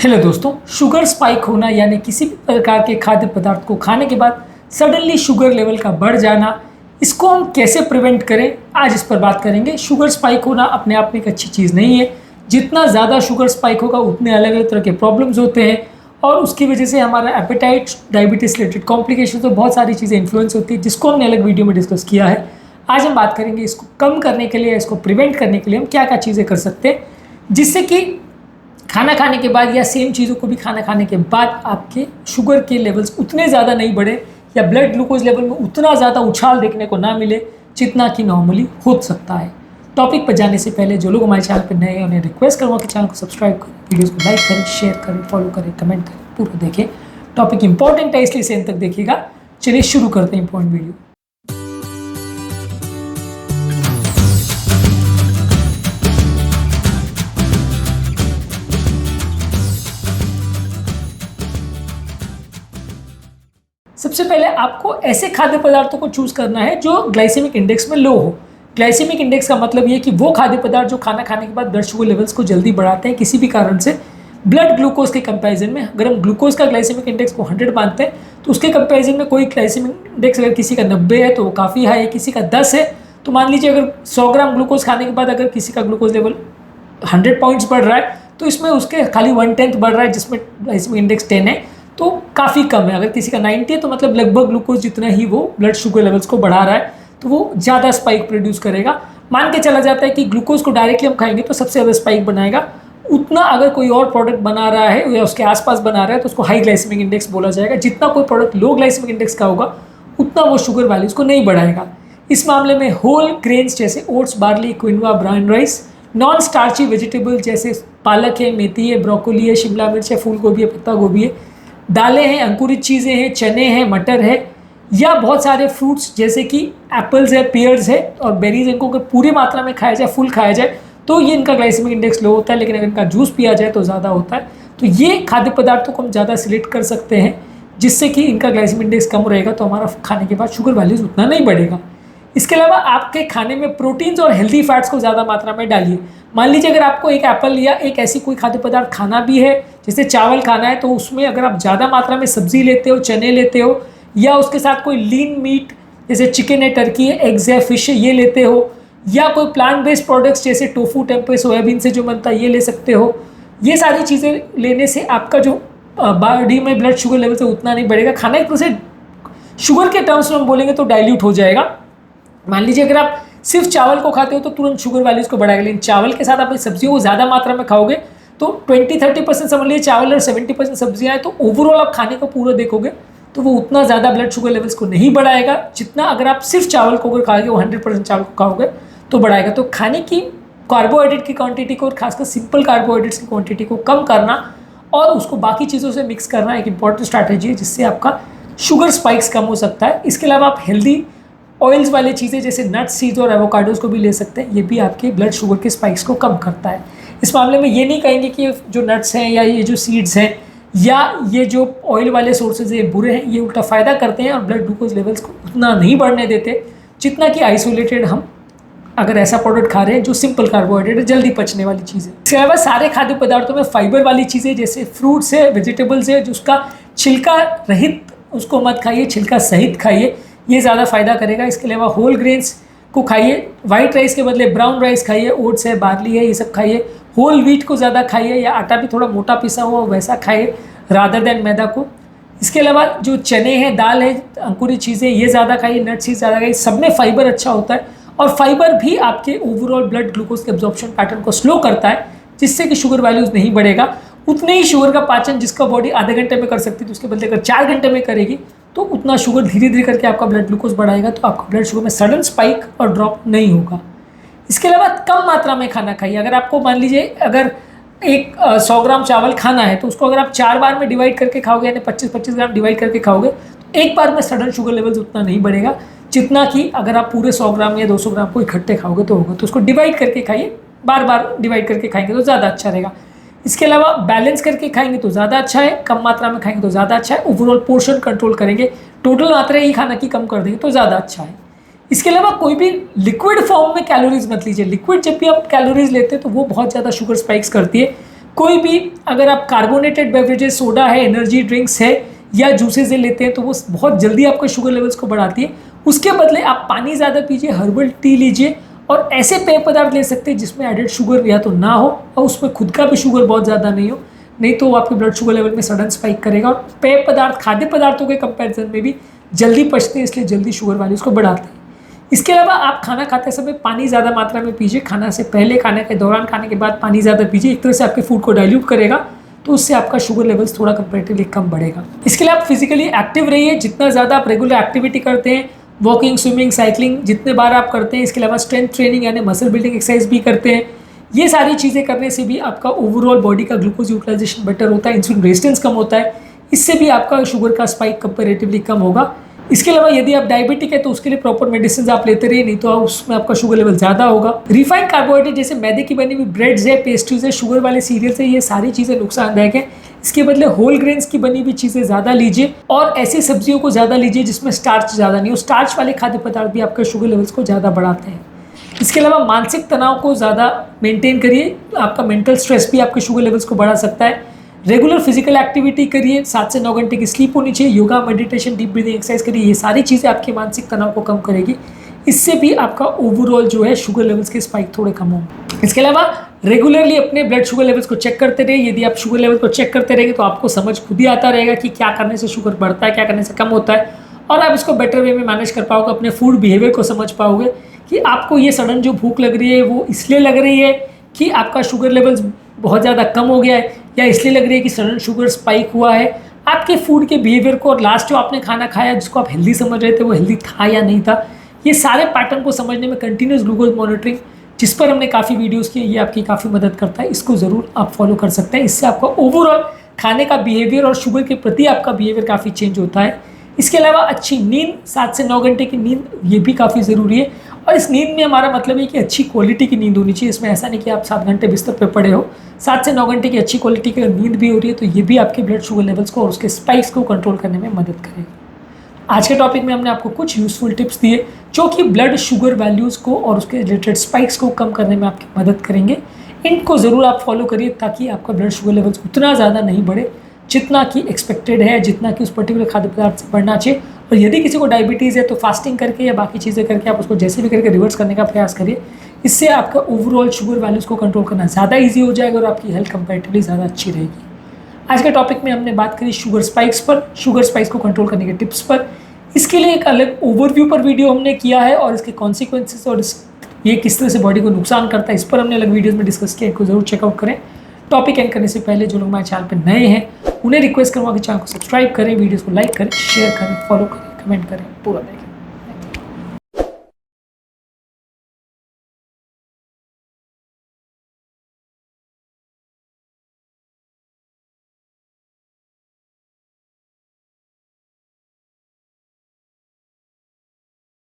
Hello दोस्तों, sugar spike होना यानी किसी भी प्रकार के खाद्य पदार्थ को खाने के बाद सडनली शुगर लेवल का बढ़ जाना, इसको हम कैसे प्रिवेंट करें, आज इस पर बात करेंगे। शुगर स्पाइक होना अपने आप में एक अच्छी चीज़ नहीं है। जितना ज़्यादा शुगर स्पाइक होगा उतने अलग अलग तरह के प्रॉब्लम्स होते हैं और उसकी वजह से हमारा एपेटाइट, डायबिटीज़ रिलेटेड कॉम्प्लिकेशन, तो बहुत सारी चीज़ें इन्फ्लुएंस होती है, जिसको हमने अलग वीडियो में डिस्कस किया है। आज हम बात करेंगे इसको कम करने के लिए, इसको प्रिवेंट करने के लिए हम क्या क्या चीज़ें कर सकते हैं, जिससे कि खाना खाने के बाद या सेम चीज़ों को भी खाना खाने के बाद आपके शुगर के लेवल्स उतने ज़्यादा नहीं बढ़े या ब्लड ग्लूकोज लेवल में उतना ज़्यादा उछाल देखने को ना मिले जितना कि नॉर्मली हो सकता है। टॉपिक पर जाने से पहले जो लोग हमारे चैनल पर नए हैं उन्हें रिक्वेस्ट करूँगा कि चैनल को सब्सक्राइब करें, वीडियोस को लाइक करें, शेयर करें, फॉलो करें, कमेंट करें, पूरा देखें। टॉपिक इंपॉर्टेंट है इसलिए सेंड तक देखिएगा। चलिए शुरू करते हैं इंपॉर्टेंट वीडियो। सबसे पहले आपको ऐसे खाद्य पदार्थों को चूज करना है जो ग्लाइसेमिक इंडेक्स में लो हो। ग्लाइसेमिक इंडेक्स का मतलब ये कि वो खाद्य पदार्थ जो खाना खाने के बाद ब्लड शुगर लेवल्स को जल्दी बढ़ाते हैं किसी भी कारण से। ब्लड ग्लूकोज के कंपैरिजन में अगर हम ग्लूकोज का ग्लाइसेमिक इंडेक्स को 100 मानते हैं तो उसके कंपैरिजन में कोई ग्लाइसेमिक इंडेक्स अगर किसी का 90 है तो वो काफ़ी हाई है, किसी का 10 है तो मान लीजिए अगर 100 ग्राम ग्लूकोज खाने के बाद अगर किसी का ग्लूकोज लेवल 100 पॉइंट्स बढ़ रहा है तो इसमें उसके खाली 1/10 बढ़ रहा है, जिसमें ग्लाइसेमिक इंडेक्स 10 है, तो काफ़ी कम है। अगर किसी का 90 है तो मतलब लगभग ग्लूकोज जितना ही वो ब्लड शुगर लेवल्स को बढ़ा रहा है, तो वो ज़्यादा स्पाइक प्रोड्यूस करेगा। मान के चला जाता है कि ग्लूकोज को डायरेक्टली हम खाएंगे तो सबसे ज़्यादा स्पाइक बनाएगा। उतना अगर कोई और प्रोडक्ट बना रहा है या उसके आसपास बना रहा है तो उसको हाई ग्लाइसेमिक इंडेक्स बोला जाएगा। जितना कोई प्रोडक्ट लो ग्लाइसेमिक इंडेक्स का होगा उतना वो शुगर वैल्यूज़ को नहीं बढ़ाएगा। इस मामले में होल ग्रेन्स जैसे oats, barley, quinoa, brown rice, non starchy vegetable जैसे पालक है, मेथी है, ब्रोकोली है, शिमला मिर्च है, फूल गोभी है, पत्ता गोभी है, दालें हैं, अंकुरित चीज़ें हैं, चने हैं, मटर है, या बहुत सारे फ्रूट्स जैसे कि एप्पल्स है, पेयर्स है और बेरीज, इनको अगर पूरी मात्रा में खाया जाए, फुल खाया जाए तो ये इनका ग्लाइसेमिक इंडेक्स लो होता है, लेकिन अगर इनका जूस पिया जाए तो ज़्यादा होता है। तो ये खाद्य पदार्थों को हम ज़्यादा सिलेक्ट कर सकते हैं जिससे कि इनका ग्लाइसेमिक इंडेक्स कम रहेगा, तो हमारा खाने के बाद शुगर वैल्यूज़ उतना नहीं बढ़ेगा। इसके अलावा आपके खाने में प्रोटीन्स और हेल्दी फैट्स को ज़्यादा मात्रा में डालिए। मान लीजिए अगर आपको एक एप्पल या एक ऐसी कोई खाद्य पदार्थ खाना भी है, जैसे चावल खाना है, तो उसमें अगर आप ज़्यादा मात्रा में सब्जी लेते हो, चने लेते हो, या उसके साथ कोई लीन मीट जैसे चिकन है, टर्की है, एग्स है, फिश है, ये लेते हो, या कोई प्लांट बेस्ड प्रोडक्ट्स जैसे टोफू, टेम्पे, सोयाबीन से जो बनता है ये ले सकते हो। ये सारी चीज़ें लेने से आपका जो बॉडी में ब्लड शुगर लेवल से उतना नहीं बढ़ेगा। खाना एक तरह से शुगर के टर्म्स में हम बोलेंगे तो डाइल्यूट हो जाएगा। मान लीजिए अगर आप सिर्फ चावल को खाते हो तो तुरंत शुगर वैल्यूज़ को बढ़ाएगा, लेकिन चावल के साथ आप सब्जियों को ज़्यादा मात्रा में खाओगे तो 20-30% समझ लीजिए चावल और 70% सब्जियाँ हैं, तो ओवरऑल आप खाने को पूरा देखोगे तो वो उतना ज़्यादा ब्लड शुगर लेवल्स को नहीं बढ़ाएगा जितना अगर आप सिर्फ चावल को अगर खाओगे, वो 100% चावल को खाओगे तो बढ़ाएगा। तो खाने की कार्बोहाइड्रेट की क्वांटिटी को और खासकर सिंपल कार्बोहाइड्रेट्स की क्वांटिटी को कम करना और उसको बाकी चीज़ों से मिक्स करना एक इंपॉर्टेंट स्ट्रैटेजी है जिससे आपका शुगर स्पाइक्स कम हो सकता है। इसके अलावा आप हेल्दी ऑयल्स वाली चीज़ें जैसे नट्स, सीड्स और एवोकाडोज को भी ले सकते हैं, ये भी आपके ब्लड शुगर के स्पाइक्स को कम करता है। इस मामले में ये नहीं कहेंगे कि जो नट्स हैं या ये जो सीड्स हैं या ये जो ऑयल वाले सोर्सेज हैं बुरे हैं, ये उल्टा फ़ायदा करते हैं और ब्लड ग्लूकोज लेवल्स को उतना नहीं बढ़ने देते जितना कि आइसोलेटेड हम अगर ऐसा प्रोडक्ट खा रहे हैं जो सिंपल कार्बोहाइड्रेट है, जल्दी पचने वाली चीज़ है। इसके अलावा सारे खाद्य पदार्थों में फाइबर वाली चीज़ें जैसे फ्रूट्स है, वेजिटेबल्स है, जिसका छिलका रहित उसको मत खाइए, छिलका सहित खाइए, ये ज़्यादा फायदा करेगा। इसके अलावा होल ग्रेन्स को खाइए, वाइट राइस के बदले ब्राउन राइस खाइए, ओट्स है, बार्ली है, ये सब खाइए। होल व्हीट को ज़्यादा खाइए या आटा भी थोड़ा मोटा पिसा हुआ वैसा खाइए रादर देन मैदा को। इसके अलावा जो चने हैं, दाल है, अंकुरित चीज़ें ये ज़्यादा खाइए, नट्स ही ज़्यादा खाइए, सब में फाइबर अच्छा होता है और फाइबर भी आपके ओवरऑल ब्लड ग्लूकोज के एब्जॉर्प्शन पैटर्न को स्लो करता है जिससे कि शुगर वैल्यूज़ नहीं बढ़ेगा। उतने ही शुगर का पाचन जिसका बॉडी आधे घंटे में कर सकती है तो उसके बदले अगर 4 घंटे में करेगी तो उतना शुगर धीरे धीरे करके आपका ब्लड ग्लूकोज बढ़ाएगा, तो आपका ब्लड शुगर में सडन स्पाइक और ड्रॉप नहीं होगा। इसके अलावा कम मात्रा में खाना खाइए। अगर आपको मान लीजिए अगर एक 100 ग्राम चावल खाना है तो उसको अगर आप 4 बार में डिवाइड करके खाओगे यानी 25-25 ग्राम डिवाइड करके खाओगे तो एक बार में सडन शुगर लेवल्स उतना नहीं बढ़ेगा जितना कि अगर आप पूरे 100 ग्राम या 200 ग्राम को इकट्ठे खाओगे तो होगा। तो उसको डिवाइड करके खाइए, बार बार डिवाइड करके खाएंगे तो ज़्यादा अच्छा रहेगा। इसके अलावा बैलेंस करके खाएंगे तो ज़्यादा अच्छा है, कम मात्रा में खाएंगे तो ज़्यादा अच्छा है। ओवरऑल पोर्शन कंट्रोल करेंगे, टोटल मात्रा ही खाना की कम कर देंगे तो ज़्यादा अच्छा है। इसके अलावा कोई भी लिक्विड फॉर्म में कैलोरीज मत लीजिए। लिक्विड जब भी आप कैलोरीज लेते हैं तो वो बहुत ज़्यादा शुगर स्पाइक्स करती है। कोई भी अगर आप कार्बोनेटेड बेवरेजेस, सोडा है, एनर्जी ड्रिंक्स है या जूसेस लेते हैं तो वो बहुत जल्दी आपके शुगर लेवल्स को बढ़ाती है। उसके बदले आप पानी ज़्यादा पीजिए, हर्बल टी लीजिए और ऐसे पेय पदार्थ ले सकते हैं जिसमें एडेड शुगर या तो ना हो और उसमें खुद का भी शुगर बहुत ज़्यादा नहीं हो, नहीं तो वो आपके ब्लड शुगर लेवल में सडन स्पाइक करेगा। और पेय पदार्थ खाद्य पदार्थों के कंपैरिजन में भी जल्दी पचते हैं, इसलिए जल्दी शुगर वैल्यूज़ को बढ़ाते हैं। इसके अलावा आप खाना खाते समय पानी ज़्यादा मात्रा में पीजिए, खाना से पहले, खाने के दौरान, खाने के बाद पानी ज़्यादा पीजिए। एक तरह से आपके फूड को डाइल्यूट करेगा, तो उससे आपका शुगर लेवल्स थोड़ा कंपैरेटिवली कम बढ़ेगा। इसके लिए आप फिजिकली एक्टिव रहिए, जितना ज़्यादा आप रेगुलर एक्टिविटी करते हैं, वॉकिंग, स्विमिंग, साइकिलिंग जितने बार आप करते हैं, इसके अलावा स्ट्रेंथ ट्रेनिंग यानी मसल बिल्डिंग एक्सरसाइज भी करते हैं, ये सारी चीज़ें करने से भी आपका ओवरऑल बॉडी का ग्लूकोज यूटिलाइजेशन बेटर होता है, इंसुलिन रेजिस्टेंस कम होता है, इससे भी आपका शुगर का स्पाइक कंपैरेटिवली कम होगा। इसके अलावा यदि आप डायबिटिक है तो उसके लिए प्रॉपर मेडिसिन आप लेते रहिए, नहीं तो उसमें आपका शुगर लेवल ज़्यादा होगा। रिफाइंड कार्बोहाइड्रेट जैसे मैदे की बनी हुई ब्रेड्स है, पेस्ट्रीज है, शुगर वाले सीरियल्स है, ये सारी चीज़ें नुकसानदायक है। इसके बदले होल ग्रेन्स की बनी हुई चीज़ें ज़्यादा लीजिए और ऐसी सब्जियों को ज़्यादा लीजिए जिसमें स्टार्च ज़्यादा नहीं हो। स्टार्च वाले खाद्य पदार्थ भी आपके शुगर लेवल्स को ज़्यादा बढ़ाते हैं। इसके अलावा मानसिक तनाव को ज़्यादा मेंटेन करिए, आपका मेंटल स्ट्रेस भी आपके शुगर लेवल्स को बढ़ा सकता है। रेगुलर फिजिकल एक्टिविटी करिए, 7 से 9 घंटे की स्लीप होनी चाहिए, yoga, meditation, deep breathing exercise करिए, ये सारी चीज़ें आपके मानसिक तनाव को कम करेगी। इससे भी आपका ओवरऑल जो है शुगर लेवल्स के स्पाइक थोड़े कम होंगे। इसके अलावा रेगुलरली अपने ब्लड शुगर लेवल्स को चेक करते रहिए। यदि आप शुगर लेवल को चेक करते रहेंगे तो आपको समझ खुद ही आता रहेगा कि क्या करने से शुगर बढ़ता है, क्या करने से कम होता है, और आप इसको बेटर वे में मैनेज कर पाओगे, अपने फूड बिहेवियर को समझ पाओगे कि आपको ये सडन जो भूख लग रही है वो इसलिए लग रही है कि आपका शुगर लेवल्स बहुत ज़्यादा कम हो गया है, या इसलिए लग रही है कि सडन शुगर स्पाइक हुआ है। आपके फूड के बिहेवियर को और लास्ट जो आपने खाना खाया जिसको आप हेल्दी समझ रहे थे वो हेल्दी था या नहीं था, ये सारे पैटर्न को समझने में कंटिन्यूस ग्लूकोज मॉनिटरिंग, जिस पर हमने काफ़ी वीडियोस किए, ये आपकी काफ़ी मदद करता है। इसको ज़रूर आप फॉलो कर सकते हैं। इससे आपका ओवरऑल खाने का बिहेवियर और शुगर के प्रति आपका बिहेवियर काफ़ी चेंज होता है। इसके अलावा अच्छी नींद, 7 से 9 घंटे की नींद, ये भी काफ़ी ज़रूरी है। और इस नींद में हमारा मतलब है कि अच्छी क्वालिटी की नींद होनी चाहिए। इसमें ऐसा नहीं कि आप 7 घंटे बिस्तर पे पड़े हो, 7 से 9 घंटे की अच्छी क्वालिटी की नींद भी हो रही है तो ये भी आपके ब्लड शुगर लेवल्स को और उसके स्पाइक्स को कंट्रोल करने में मदद करेगा। आज के टॉपिक में हमने आपको कुछ यूजफुल टिप्स दिए जो कि ब्लड शुगर वैल्यूज़ को और उसके रिलेटेड स्पाइक्स को कम करने में आपकी मदद करेंगे। इनको ज़रूर आप फॉलो करिए ताकि आपका ब्लड शुगर लेवल्स उतना ज़्यादा नहीं बढ़े जितना कि एक्सपेक्टेड है, जितना कि उस पर्टिकुलर खाद्य पदार्थ से बढ़ना चाहिए। और यदि किसी को डायबिटीज़ है तो फास्टिंग करके या बाकी चीज़ें करके आप उसको जैसे भी करके रिवर्स करने का प्रयास करिए। इससे आपका ओवरऑल शुगर वैल्यूज़ को कंट्रोल करना ज़्यादा ईजी हो जाएगा और आपकी हेल्थ कंपैरेटिवली ज़्यादा अच्छी रहेगी। आज के टॉपिक में हमने बात करी शुगर स्पाइक्स पर, शुगर स्पाइक्स को कंट्रोल करने के टिप्स पर। इसके लिए एक अलग ओवरव्यू पर वीडियो हमने किया है और इसके कॉन्सिक्वेंसेस और ये किस तरह से बॉडी को नुकसान करता है इस पर हमने अलग वीडियोज़ में डिस्कस किया, इनको ज़रूर चेकआउट करें। टॉपिक एंड करने से पहले जो लोग हमारे चैनल पर नए हैं उन्हें रिक्वेस्ट करूँगा कि चैनल को सब्सक्राइब करें, वीडियोज़ को लाइक करें, शेयर करें, फॉलो करें, कमेंट करें, पूरा देखें।